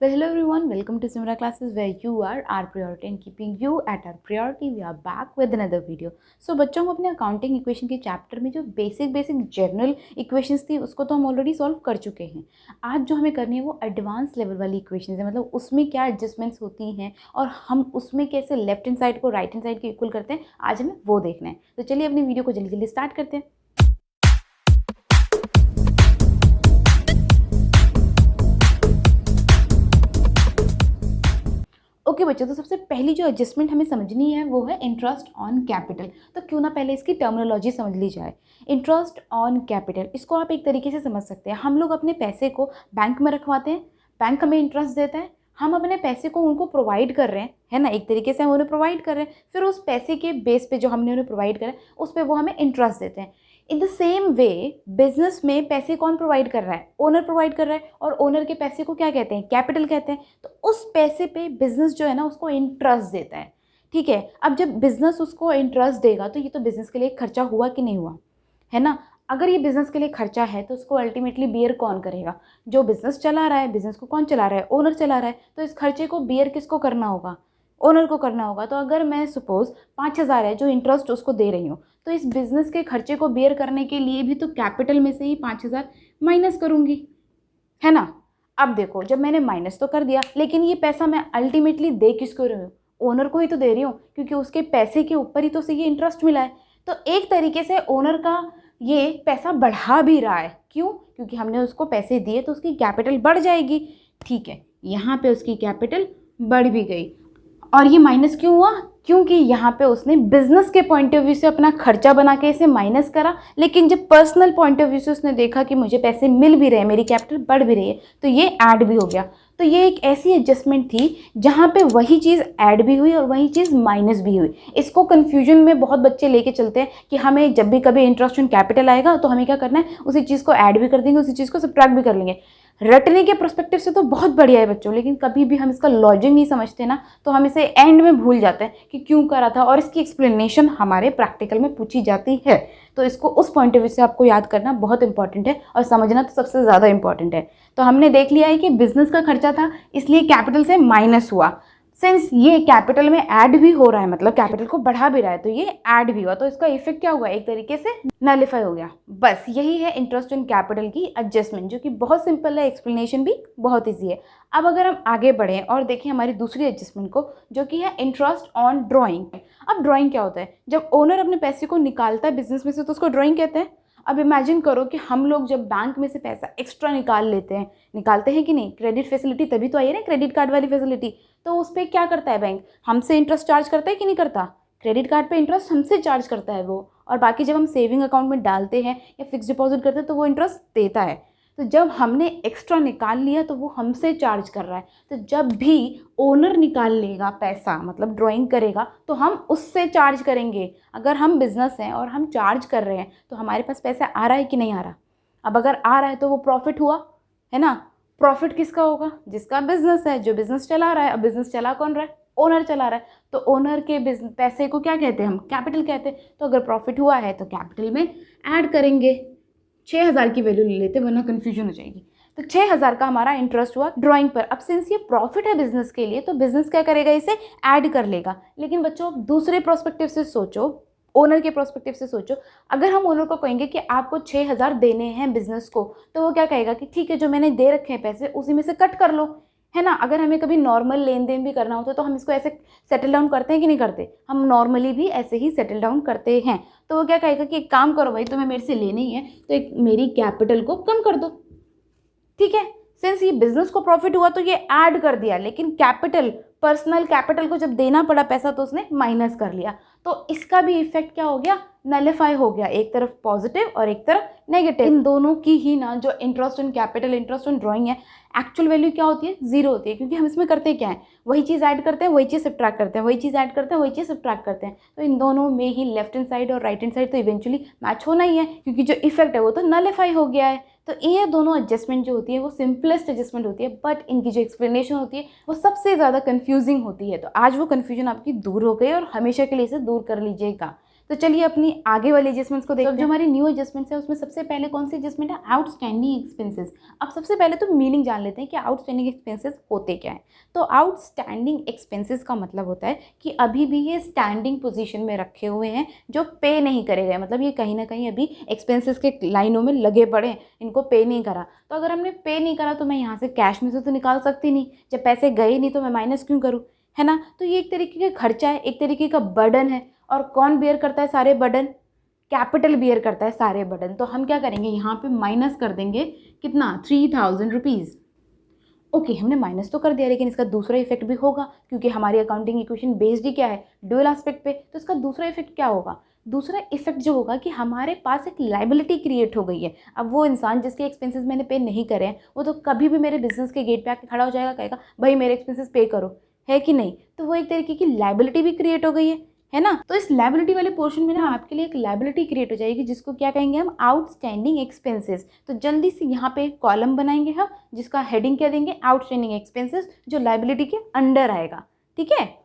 Well, hello everyone, welcome to Simra classes where you are our priority and keeping you at our priority. We are back with another video. So बच्चों हम अपने accounting equation के chapter में जो basic general equations थी उसको तो हम ऑलरेडी सॉल्व कर चुके हैं। आज जो हमें करनी है वो एडवांस लेवल वाली इक्वेशंस है, मतलब उसमें क्या एडजस्टमेंट्स होती हैं और हम उसमें कैसे लेफ्ट हैंड साइड को राइट हैंड साइड के इक्वल करते हैं, आज हमें वो देखना है। तो चलिए अपनी वीडियो को जल्दी जल्दी स्टार्ट करते हैं। ओके बच्चों, तो सबसे पहली जो एडजस्टमेंट हमें समझनी है वो है इंटरेस्ट ऑन कैपिटल। तो क्यों ना पहले इसकी टर्मिनोलॉजी समझ ली जाए। इंटरेस्ट ऑन कैपिटल, इसको आप एक तरीके से समझ सकते हैं, हम लोग अपने पैसे को बैंक में रखवाते हैं, बैंक हमें इंटरेस्ट देता है, हम अपने पैसे को उनको प्रोवाइड कर रहे हैं, है ना, एक तरीके से हम उन्हें प्रोवाइड कर रहे हैं, फिर उस पैसे के बेस पे जो हमने उन्हें प्रोवाइड करा उस पर वो हमें इंटरेस्ट देते हैं। In the same way business में पैसे कौन प्रोवाइड कर रहा है? ओनर प्रोवाइड कर रहा है, और ओनर के पैसे को क्या कहते हैं? कैपिटल कहते हैं। तो उस पैसे पे बिजनेस जो है ना उसको इंटरेस्ट देता है, ठीक है। अब जब बिजनेस उसको इंटरेस्ट देगा तो ये तो बिजनेस के लिए खर्चा हुआ कि नहीं हुआ, है ना। अगर ये बिजनेस के लिए खर्चा है तो उसको अल्टीमेटली बियर कौन करेगा? जो बिजनेस चला रहा है। बिजनेस को कौन चला रहा है? ओनर चला रहा है। तो इस खर्चे को बियर किसको करना होगा? ओनर को करना होगा। तो अगर मैं सपोज 5,000 है जो इंटरेस्ट उसको दे रही हूँ, तो इस बिज़नेस के खर्चे को बेयर करने के लिए भी तो कैपिटल में से ही 5,000 माइनस करूँगी, है ना। अब देखो, जब मैंने माइनस तो कर दिया, लेकिन ये पैसा मैं अल्टीमेटली दे किसको रही हूँ? ओनर को ही तो दे रही हूँ, क्योंकि उसके पैसे के ऊपर ही तो से ये इंटरेस्ट मिला है। तो एक तरीके से ओनर का ये पैसा बढ़ा भी रहा है। क्यों? क्योंकि हमने उसको पैसे दिए तो उसकी कैपिटल बढ़ जाएगी, ठीक है। यहाँ पे उसकी कैपिटल बढ़ भी गई। और ये माइनस क्यों हुआ? क्योंकि यहाँ पे उसने बिजनेस के पॉइंट ऑफ व्यू से अपना खर्चा बना के इसे माइनस करा, लेकिन जब पर्सनल पॉइंट ऑफ व्यू से उसने देखा कि मुझे पैसे मिल भी रहे हैं, मेरी कैपिटल बढ़ भी रही है, तो ये ऐड भी हो गया। तो ये एक ऐसी एडजस्टमेंट थी जहाँ पे वही चीज़ ऐड भी हुई और वही चीज़ माइनस भी हुई। इसको कन्फ्यूजन में बहुत बच्चे लेके चलते हैं कि हमें जब भी कभी इंटरेस्ट ऑन कैपिटल आएगा तो हमें क्या करना है, उसी चीज़ को ऐड भी कर देंगे, उसी चीज़ को सब्ट्रैक्ट भी कर लेंगे। रटने के पर्सपेक्टिव से तो बहुत बढ़िया है बच्चों, लेकिन कभी भी हम इसका लॉजिक नहीं समझते ना, तो हम इसे एंड में भूल जाते हैं कि क्यों करा था, और इसकी एक्सप्लेनेशन हमारे प्रैक्टिकल में पूछी जाती है। तो इसको उस पॉइंट ऑफ व्यू से आपको याद करना बहुत इंपॉर्टेंट है, और समझना तो सबसे ज़्यादा इंपॉर्टेंट है। तो हमने देख लिया है कि बिजनेस का खर्चा था, इसलिए कैपिटल से माइनस हुआ। सिंस ये कैपिटल में ऐड भी हो रहा है, मतलब कैपिटल को बढ़ा भी रहा है, तो ये ऐड भी हुआ, तो इसका इफेक्ट क्या हुआ? एक तरीके से नलिफाई हो गया। बस यही है इंटरेस्ट इन कैपिटल की एडजस्टमेंट, जो कि बहुत सिंपल है, एक्सप्लेनेशन भी बहुत ईजी है। अब अगर हम आगे बढ़ें और देखें हमारी दूसरी एडजस्टमेंट को, जो कि है इंटरेस्ट ऑन ड्रॉइंग। अब ड्रॉइंग क्या होता है? जब ओनर अपने पैसे को निकालता है बिजनेस में से तो उसको ड्रॉइंग कहते हैं। अब इमेजिन करो कि हम लोग जब बैंक में से पैसा एक्स्ट्रा निकाल लेते हैं, निकालते हैं कि नहीं, क्रेडिट फैसिलिटी तभी तो आई है ना, क्रेडिट कार्ड वाली फैसिलिटी। तो उस पर क्या करता है बैंक? हमसे इंटरेस्ट चार्ज करता है कि नहीं करता? क्रेडिट कार्ड पे इंटरेस्ट हमसे चार्ज करता है वो, और बाकी जब हम सेविंग अकाउंट में डालते हैं या फिक्स डिपॉजिट करते हैं तो वो इंटरेस्ट देता है। तो जब हमने एक्स्ट्रा निकाल लिया तो वो हमसे चार्ज कर रहा है। तो जब भी ओनर निकाल लेगा पैसा, मतलब ड्राइंग करेगा, तो हम उससे चार्ज करेंगे। अगर हम बिजनेस हैं और हम चार्ज कर रहे हैं तो हमारे पास पैसा आ रहा है कि नहीं आ रहा? अब अगर आ रहा है तो वो प्रॉफिट हुआ, है ना। प्रॉफिट किसका होगा? जिसका बिजनेस है, जो बिजनेस चला रहा है। अब बिजनेस चला कौन रहा है? ओनर चला रहा है। तो ओनर के पैसे को क्या कहते हैं? हम कैपिटल कहते हैं। तो अगर प्रॉफिट हुआ है तो कैपिटल में ऐड करेंगे। 6,000 की वैल्यू ले लेते, वरना कन्फ्यूजन हो जाएगी। तो 6,000 का हमारा इंटरेस्ट हुआ ड्राइंग पर। अब सिंस ये प्रॉफिट है बिजनेस के लिए, तो बिजनेस क्या करेगा? इसे ऐड कर लेगा। लेकिन बच्चों दूसरे प्रोस्पेक्टिव से सोचो, ओनर के प्रोस्पेक्टिव से सोचो। अगर हम ओनर को कहेंगे कि आपको 6,000 देने हैं बिजनेस को, तो वो क्या कहेगा कि ठीक है, जो मैंने दे रखे हैं पैसे उसी में से कट कर लो, है ना। अगर हमें कभी नॉर्मल लेन देन भी करना होता है तो हम इसको ऐसे सेटल डाउन करते हैं कि नहीं करते? हम नॉर्मली भी ऐसे ही सेटल डाउन करते हैं। तो वो क्या कहेगा कि एक काम करो भाई, तुम्हें मेरे से लेने ही है तो एक मेरी कैपिटल को कम कर दो, ठीक है। सिंस ये बिजनेस को प्रॉफिट हुआ तो ये ऐड कर दिया, लेकिन कैपिटल, पर्सनल कैपिटल को जब देना पड़ा पैसा तो उसने माइनस कर लिया। तो इसका भी इफेक्ट क्या हो गया? नलिफाई हो गया। एक तरफ पॉजिटिव और एक तरफ नेगेटिव। इन दोनों की ही ना, जो interest on capital, interest on drawing है, एक्चुअल वैल्यू क्या होती है? जीरो होती है। क्योंकि हम इसमें करते क्या है? वही चीज़ ऐड करते हैं, वही चीज़ सब्ट्रैक्ट करते हैं, वही चीज़ ऐड करते हैं, वही चीज़ सब्ट्रैक्ट करते हैं। तो इन दोनों में ही लेफ्ट हैंड साइड और राइट हैंड साइड तो इवेंचुअली मैच होना ही है, क्योंकि जो इफेक्ट है वो तो नलिफाई हो गया है। तो ये दोनों एडजस्टमेंट जो होती है वो सिंपलेस्ट एडजस्टमेंट होती है, बट इनकी जो एक्सप्लेनेशन होती है वो सबसे ज़्यादा कन्फ्यूजिंग होती है। तो आज वो कन्फ्यूजन आपकी दूर हो गई और हमेशा के लिए इसे दूर कर लीजिएगा। तो चलिए अपनी आगे वाली एडजस्टमेंट्स को देखते हैं। जो हमारी न्यू एडजस्टमेंट्स है उसमें सबसे पहले कौन सी एडजस्टमेंट है, आउटस्टैंडिंग एक्सपेंसेस। अब सबसे पहले तो मीनिंग जान लेते हैं कि आउटस्टैंडिंग एक्सपेंसेस होते क्या हैं। तो आउटस्टैंडिंग एक्सपेंसेस का मतलब होता है कि अभी भी ये स्टैंडिंग पोजीशन में रखे हुए हैं, जो पे नहीं करे गए, मतलब ये कहीं ना कहीं अभी एक्सपेंसेस के लाइनों में लगे पड़े हैं, इनको पे नहीं करा। तो अगर हमने पे नहीं करा तो मैं यहाँ से कैश में से तो निकाल सकती नहीं, जब पैसे गए नहीं तो मैं माइनस क्यों करूँ, है ना। तो ये एक तरीके का खर्चा है, एक तरीके का बर्डन है। और कौन बियर करता है सारे बर्डन, कैपिटल बियर करता है सारे बर्डन। तो हम क्या करेंगे, यहाँ पे माइनस कर देंगे कितना, 3000 रुपीज़। ओके, हमने माइनस तो कर दिया, लेकिन इसका दूसरा इफेक्ट भी होगा, क्योंकि हमारी अकाउंटिंग इक्वेशन बेस्ड ही क्या है, ड्यूअल एस्पेक्ट पे। तो इसका दूसरा इफेक्ट क्या होगा, दूसरा इफेक्ट जो होगा कि हमारे पास एक लाइबिलिटी क्रिएट हो गई है। अब वो इंसान जिसके एक्सपेंसेस मैंने पे नहीं करे हैं, वो तो कभी भी मेरे बिजनेस के गेट पे आके खड़ा हो जाएगा, कहेगा भाई मेरे एक्सपेंसेस पे करो, है कि नहीं। तो वो एक तरीके की लाइबिलिटी भी क्रिएट हो गई है ना। तो इस लाइबिलिटी वाले पोर्शन में ना आपके लिए एक लाइबिलिटी क्रिएट हो जाएगी, जिसको क्या कहेंगे हम, आउटस्टैंडिंग एक्सपेंसेस। तो जल्दी से यहाँ पे एक कॉलम बनाएंगे हम, जिसका हेडिंग क्या देंगे, आउटस्टैंडिंग एक्सपेंसेस, जो लाइबिलिटी के अंडर आएगा। ठीक है,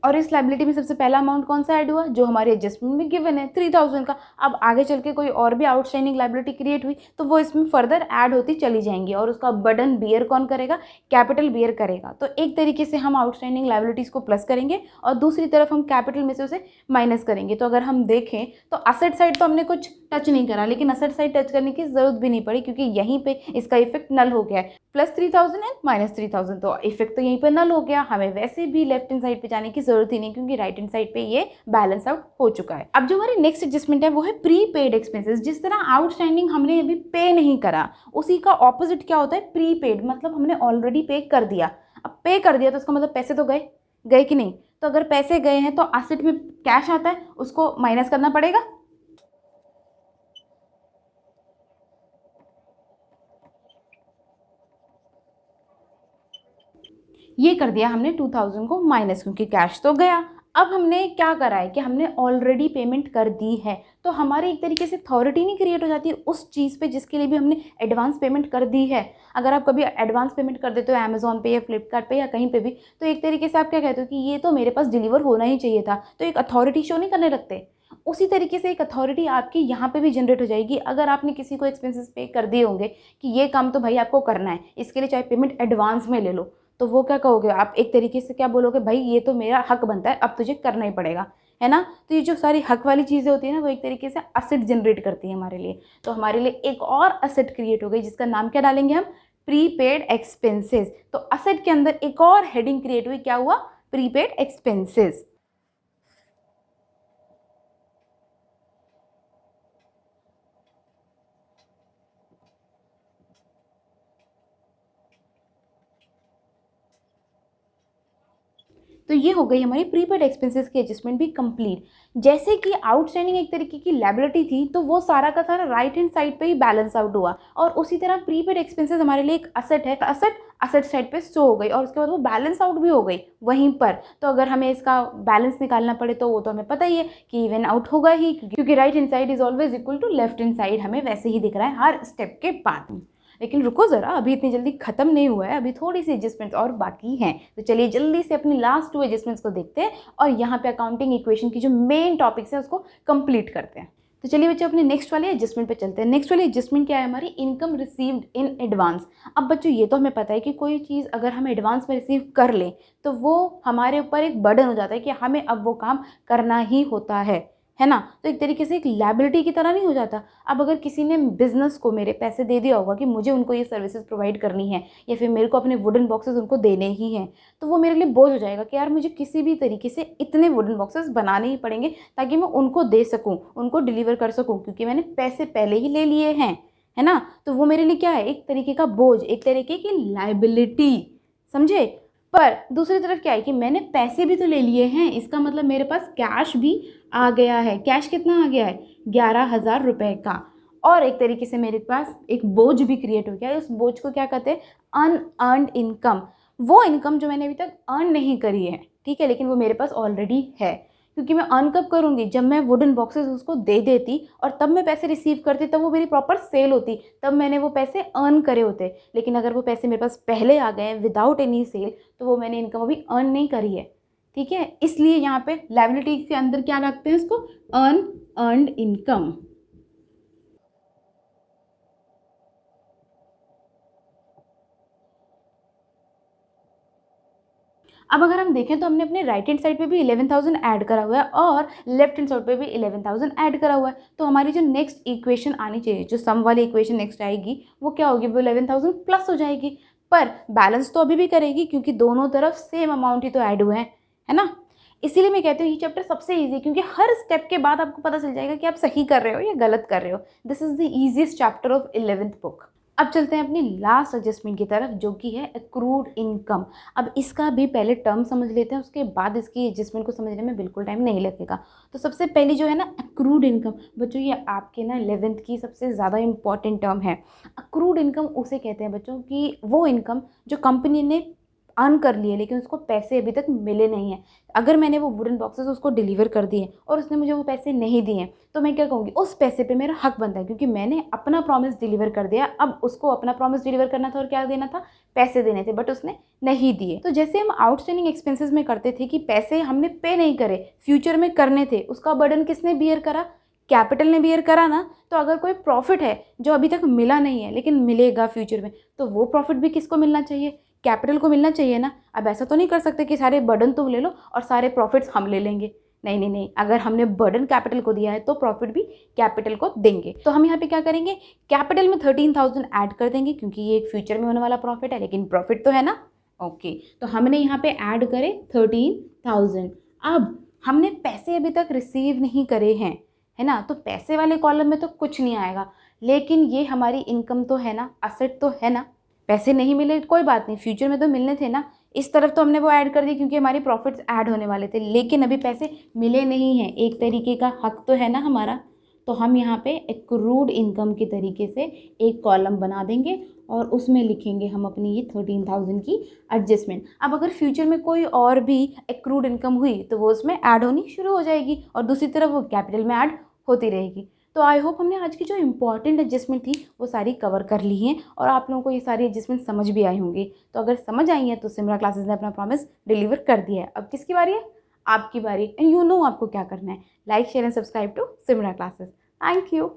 और इस लाइबिलिटी में सबसे पहला अमाउंट कौन सा ऐड हुआ, जो हमारे एडजस्टमेंट में गिवन है 3000 का। अब आगे चल के कोई और भी आउटस्टैंडिंग लाइबिलिटी क्रिएट हुई तो वो इसमें फर्दर ऐड होती चली जाएंगी, और उसका बर्डन बियर कौन करेगा, कैपिटल बियर करेगा। तो एक तरीके से हम आउटस्टैंडिंग लाइबिलिटीज़ को प्लस करेंगे और दूसरी तरफ हम कैपिटल में से उसे माइनस करेंगे। तो अगर हम देखें तो असेट साइड तो हमने कुछ टच नहीं करा, लेकिन असेट साइड टच करने की जरूरत भी नहीं पड़ी, क्योंकि यहीं पे इसका इफेक्ट नल हो गया है। प्लस 3000 एंड माइनस 3000, तो इफेक्ट तो यहीं पे नल हो गया। हमें वैसे भी लेफ्ट हैंड साइड पे जाने की जरूरत ही नहीं, क्योंकि राइट हैंड साइड पे ये बैलेंस आउट हो चुका है। अब जो हमारी नेक्स्ट एडजस्टमेंट है वो है प्री पेड एक्सपेंसेस। जिस तरह आउटस्टैंडिंग हमने अभी पे नहीं करा, उसी का ऑपोजिट क्या होता है, प्री पेड, मतलब हमने ऑलरेडी पे कर दिया। अब पे कर दिया तो उसका मतलब पैसे तो गए, गए कि नहीं। तो अगर पैसे गए हैं तो एसेट में कैश आता है, उसको माइनस करना पड़ेगा। ये कर दिया हमने 2000 को माइनस, क्योंकि कैश तो गया। अब हमने क्या करा है कि हमने ऑलरेडी पेमेंट कर दी है, तो हमारी एक तरीके से अथॉरिटी नहीं क्रिएट हो जाती उस चीज़ पे जिसके लिए भी हमने एडवांस पेमेंट कर दी है। अगर आप कभी एडवांस पेमेंट कर देते हो अमेजोन पे या फ्लिपकार्ट पे या कहीं पे भी, तो एक तरीके से आप क्या कहते हो कि ये तो मेरे पास डिलीवर होना ही चाहिए था, तो एक अथॉरिटी शो नहीं करने लगते। उसी तरीके से एक अथॉरिटी आपकी यहाँ पे भी जनरेट हो जाएगी। अगर आपने किसी को एक्सपेंसेस पे कर दिए होंगे कि ये काम तो भाई आपको करना है, इसके लिए चाहे पेमेंट एडवांस में ले लो, तो वो क्या कहोगे आप, एक तरीके से क्या बोलोगे, भाई ये तो मेरा हक बनता है, अब तुझे करना ही पड़ेगा, है ना। तो ये जो सारी हक वाली चीज़ें होती है ना, वो एक तरीके से असेट जनरेट करती है हमारे लिए। तो हमारे लिए एक और असेट क्रिएट हो गई, जिसका नाम क्या डालेंगे हम, प्रीपेड एक्सपेंसेस। तो असेट के अंदर एक और हेडिंग क्रिएट हुई, क्या हुआ, प्रीपेड एक्सपेंसेस। तो ये हो गई हमारी प्रीपेड एक्सपेंसेस की एडजस्टमेंट भी कंप्लीट। जैसे कि आउटस्टैंडिंग एक तरीके की लायबिलिटी थी, तो वो सारा का सारा राइट हैंड साइड पे ही बैलेंस आउट हुआ, और उसी तरह प्रीपेड एक्सपेंसेस हमारे लिए एक असेट है, असेट साइड पे शो हो गई, और उसके बाद वो बैलेंस आउट भी हो गई वहीं पर। तो अगर हमें इसका बैलेंस निकालना पड़े तो वो तो हमें पता ही है कि इवन आउट होगा ही, क्योंकि right hand side is always equal to left hand side, हमें वैसे ही दिख रहा है हर स्टेप के बाद। लेकिन रुको ज़रा, अभी इतनी जल्दी ख़त्म नहीं हुआ है, अभी थोड़ी सी एडजस्टमेंट्स और बाकी हैं। तो चलिए जल्दी से अपनी लास्ट 2 एडजस्टमेंट्स को देखते हैं, और यहाँ पे अकाउंटिंग इक्वेशन की जो मेन टॉपिक्स है उसको कंप्लीट करते हैं। तो चलिए बच्चों अपने नेक्स्ट वाले एडजस्टमेंट पे चलते हैं। नेक्स्ट वाली एडजस्टमेंट क्या है हमारी, इनकम रिसीव्ड इन एडवांस। अब बच्चों ये तो हमें पता है कि कोई चीज़ अगर हम एडवांस में रिसीव कर लें तो वो हमारे ऊपर एक बर्डन हो जाता है कि हमें अब वो काम करना ही होता है ना। तो एक तरीके से एक लायबिलिटी की तरह नहीं हो जाता। अब अगर किसी ने बिजनेस को मेरे पैसे दे दिया होगा कि मुझे उनको ये सर्विसेज प्रोवाइड करनी है, या फिर मेरे को अपने वुडन बॉक्सेस उनको देने ही हैं, तो वो मेरे लिए बोझ हो जाएगा कि यार मुझे किसी भी तरीके से इतने वुडन बॉक्सेस बनाने ही पड़ेंगे ताकि मैं उनको दे सकूँ, उनको डिलीवर कर सकूँ, क्योंकि मैंने पैसे पहले ही ले लिए हैं, है ना। तो वो मेरे लिए क्या है, एक तरीके का बोझ, एक तरीके की लायबिलिटी, समझे। पर दूसरी तरफ क्या है कि मैंने पैसे भी तो ले लिए हैं, इसका मतलब मेरे पास कैश भी आ गया है। कैश कितना आ गया है, 11,000 रुपये का। और एक तरीके से मेरे पास एक बोझ भी क्रिएट हो गया है। उस बोझ को क्या कहते हैं, अनअर्न्ड इनकम। वो इनकम जो मैंने अभी तक अर्न नहीं करी है, ठीक है, लेकिन वो मेरे पास ऑलरेडी है। क्योंकि मैं अर्न कब करूँगी, जब मैं वुडन बॉक्सेस उसको दे देती और तब मैं पैसे रिसीव करती, तब वो मेरी प्रॉपर सेल होती, तब मैंने वो पैसे अर्न करे होते। लेकिन अगर वो पैसे मेरे पास पहले आ गए हैं विदाउट एनी सेल, तो वो मैंने इनकम अभी अर्न नहीं करी है। ठीक है, इसलिए यहाँ पे लायबिलिटी के अंदर क्या रखते हैं इसको, अर्न अर्नड इनकम। अब अगर हम देखें तो हमने अपने राइट हैंड साइड पे भी 11,000 ऐड करा हुआ है और लेफ्ट हैंड साइड पे भी 11,000 ऐड करा हुआ है। तो हमारी जो नेक्स्ट इक्वेशन आनी चाहिए, जो सम वाली इक्वेशन नेक्स्ट आएगी, वो क्या होगी, वो 11,000 प्लस हो जाएगी। पर बैलेंस तो अभी भी करेगी क्योंकि दोनों तरफ सेम अमाउंट ही तो ऐड हुए हैं, है ना। इसीलिए मैं कहती हूँ ये चैप्टर सबसे ईजी, क्योंकि हर स्टेप के बाद आपको पता चल जाएगा कि आप सही कर रहे हो या गलत कर रहे हो। This is the easiest chapter of 11th book. अब चलते हैं अपनी लास्ट एडजस्टमेंट की तरफ, जो कि है एक्रूड इनकम। अब इसका भी पहले टर्म समझ लेते हैं, उसके बाद इसकी एडजस्टमेंट को समझने में बिल्कुल टाइम नहीं लगेगा। तो सबसे पहली जो है ना एक्रूड इनकम, बच्चों ये आपके ना 11th की सबसे ज़्यादा इंपॉर्टेंट टर्म है। एक्रूड इनकम उसे कहते हैं बच्चों कि वो इनकम जो कंपनी ने अर्न कर लिए लेकिन उसको पैसे अभी तक मिले नहीं हैं। अगर मैंने वो वुडन बॉक्सेस उसको डिलीवर कर दिए और उसने मुझे वो पैसे नहीं दिए, तो मैं क्या कहूँगी, उस पैसे पे मेरा हक बनता है, क्योंकि मैंने अपना प्रॉमिस डिलीवर कर दिया। अब उसको अपना प्रॉमिस डिलीवर करना था और क्या देना था, पैसे देने थे, बट उसने नहीं दिए। तो जैसे हम आउटस्टैंडिंग एक्सपेंसेस में करते थे कि पैसे हमने पे नहीं करे, फ्यूचर में करने थे, उसका बर्डन किसने बियर करा, कैपिटल ने बियर करा ना। तो अगर कोई प्रॉफिट है जो अभी तक मिला नहीं है लेकिन मिलेगा फ्यूचर में, तो वो प्रॉफिट भी किसको मिलना चाहिए, कैपिटल को मिलना चाहिए ना। अब ऐसा तो नहीं कर सकते कि सारे बर्डन तुम ले लो और सारे प्रॉफिट्स हम ले लेंगे। नहीं नहीं नहीं, अगर हमने बर्डन कैपिटल को दिया है तो प्रॉफिट भी कैपिटल को देंगे। तो हम यहाँ पे क्या करेंगे, कैपिटल में 13,000 ऐड कर देंगे, क्योंकि ये एक फ्यूचर में होने वाला प्रॉफिट है, लेकिन प्रॉफिट तो है ना। ओके, तो हमने यहाँ पे ऐड करे 13,000। अब हमने पैसे अभी तक रिसीव नहीं करे हैं, है ना, तो पैसे वाले कॉलम में तो कुछ नहीं आएगा। लेकिन ये हमारी इनकम तो है ना, असेट तो है ना। पैसे नहीं मिले कोई बात नहीं, फ्यूचर में तो मिलने थे ना। इस तरफ तो हमने वो ऐड कर दी क्योंकि हमारी प्रॉफिट्स ऐड होने वाले थे, लेकिन अभी पैसे मिले नहीं हैं। एक तरीके का हक तो है ना हमारा। तो हम यहाँ पे एक्रूड इनकम के तरीके से एक कॉलम बना देंगे और उसमें लिखेंगे हम अपनी ये 13,000 की एडजस्टमेंट। अब अगर फ्यूचर में कोई और भी एक्रूड इनकम हुई तो वो उसमें ऐड होनी शुरू हो जाएगी और दूसरी तरफ वो कैपिटल में ऐड होती रहेगी। तो आई होप हमने आज की जो इंपॉर्टेंट एडजस्टमेंट थी वो सारी कवर कर ली हैं और आप लोगों को ये सारी एडजस्टमेंट समझ भी आई होंगी। तो अगर समझ आई हैं तो सिमरा क्लासेस ने अपना प्रॉमिस डिलीवर कर दिया है। अब किसकी बारी है, आपकी बारी। एंड यू नो आपको क्या करना है, like share and subscribe to Simra classes. Thank you.